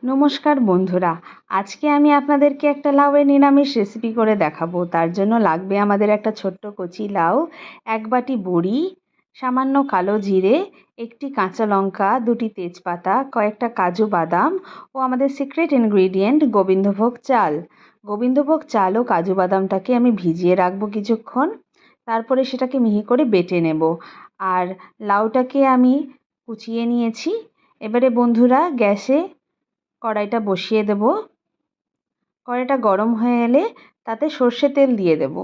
নমস্কার বন্ধুরা, আজকে আমি আপনাদেরকে একটা লাউয়ের নিরামিষ রেসিপি করে দেখাবো। তার জন্য লাগবে আমাদের একটা ছোট্ট কচি লাউ, 1 বাটি বড়ি, সামান্য কালো জিরে, একটি কাঁচা লঙ্কা, 2টি তেজপাতা, কয়েকটা কাজু বাদাম ও আমাদের সিক্রেট ইনগ্রিডিয়েন্ট গোবিন্দভোগ চাল। গোবিন্দভোগ চাল ও কাজু বাদামটাকে আমি ভিজিয়ে রাখবো কিছুক্ষণ, তারপরে সেটাকে মিহি করে বেটে নেব। আর লাউটাকে আমি কুচিয়ে নিয়েছি। এবারে বন্ধুরা গ্যাসে কড়াইটা বসিয়ে দেব। কড়াইটা গরম হয়ে এলে তাতে সর্ষের তেল দিয়ে দেব।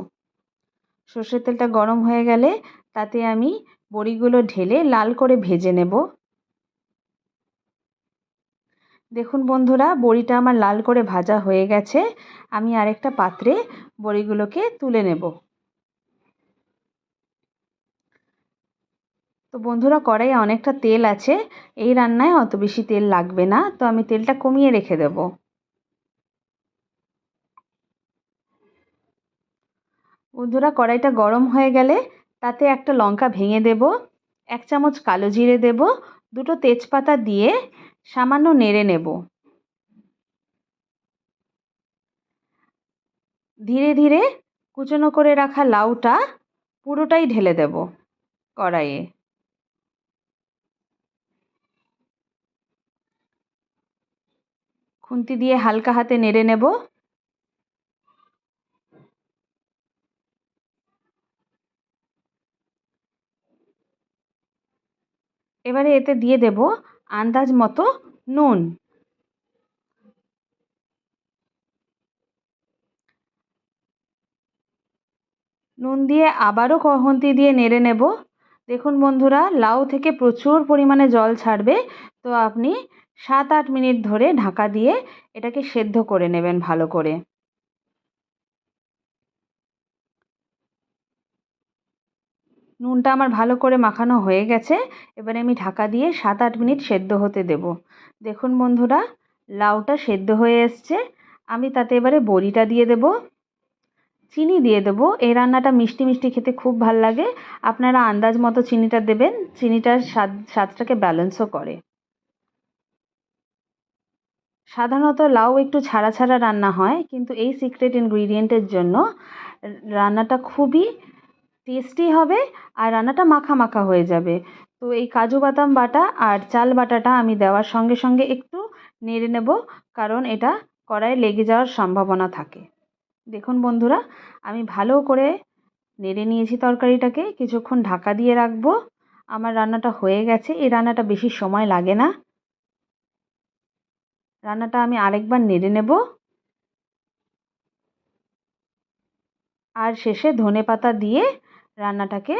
সর্ষের তেলটা গরম হয়ে গেলে তাতে আমি বড়িগুলো ঢেলে লাল করে ভেজে নেব। দেখুন বন্ধুরা, বড়িটা আমার লাল করে ভাজা হয়ে গেছে। আমি আরেকটা পাত্রে বড়িগুলোকে তুলে নেব। তো বন্ধুরা, কড়াইয়ে অনেকটা তেল আছে, এই রান্নায় অত বেশি তেল লাগবে না, তো আমি তেলটা কমিয়ে রেখে দেব। বন্ধুরা, কড়াইটা গরম হয়ে গেলে তাতে একটা লঙ্কা ভেঙে দেব, 1 চামচ কালো জিরে দেব, 2টো তেজপাতা দিয়ে সামান্য নেড়ে নেব। ধীরে ধীরে কুচনো করে রাখা লাউটা পুরোটাই ঢেলে দেব কড়াইয়ে। খুন্তি দিয়ে হালকা হাতে নেড়ে নেব। এবারে এতে দিয়ে দেব আন্দাজ মতো নুন। নুন দিয়ে আবারও খুন্তি দিয়ে নেড়ে নেব। দেখুন বন্ধুরা, লাউ থেকে প্রচুর পরিমাণে জল ছাড়বে, তো আপনি 7-8 মিনিট ধরে ঢাকা দিয়ে এটাকে সেদ্ধ করে নেবেন ভালো করে। নুনটা আমার ভালো করে মাখানো হয়ে গেছে। এবারে আমি ঢাকা দিয়ে 7-8 মিনিট সেদ্ধ হতে দেব। দেখুন বন্ধুরা, লাউটা সেদ্ধ হয়ে এসছে। আমি তাতে এবারে বড়িটা দিয়ে দেব, চিনি দিয়ে দেব। এই রান্নাটা মিষ্টি মিষ্টি খেতে খুব ভাল লাগে। আপনারা আন্দাজ মতো চিনিটা দেবেন, চিনিটার স্বাদটাকে ব্যালেন্সও করে। সাধারণত লাউ একটু ছাড়া ছাড়া রান্না হয়, কিন্তু এই সিক্রেট ইনগ্রিডিয়েন্টের জন্য রান্নাটা খুবই টেস্টি হবে আর রান্নাটা মাখা মাখা হয়ে যাবে। তো এই কাজু বাদাম বাটা আর চাল বাটাটা আমি দেওয়ার সঙ্গে সঙ্গে একটু নেড়ে নেব, কারণ এটা কড়াইয়ে লেগে যাওয়ার সম্ভাবনা থাকে। দেখুন বন্ধুরা, আমি ভালো করে নেড়ে নিয়েছি তরকারিটাকে, কিছুক্ষণ ঢাকা দিয়ে রাখবো। আমার রান্নাটা হয়ে গেছে। এই রান্নাটা বেশি সময় লাগে না। রান্নাটা আমি আরেকবার নেড়ে নেব, আর শেষে ধনেপাতা দিয়ে রান্নাটাকে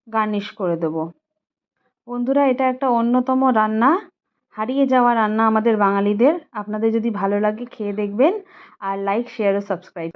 গার্নিশ করে দেবো। বন্ধুরা, এটা একটা অন্যতম রান্না, হারিয়ে যাওয়া রান্না আমাদের বাঙালিদের। আপনাদের যদি ভালো লাগে খেয়ে দেখবেন, আর লাইক, শেয়ার ও সাবস্ক্রাইব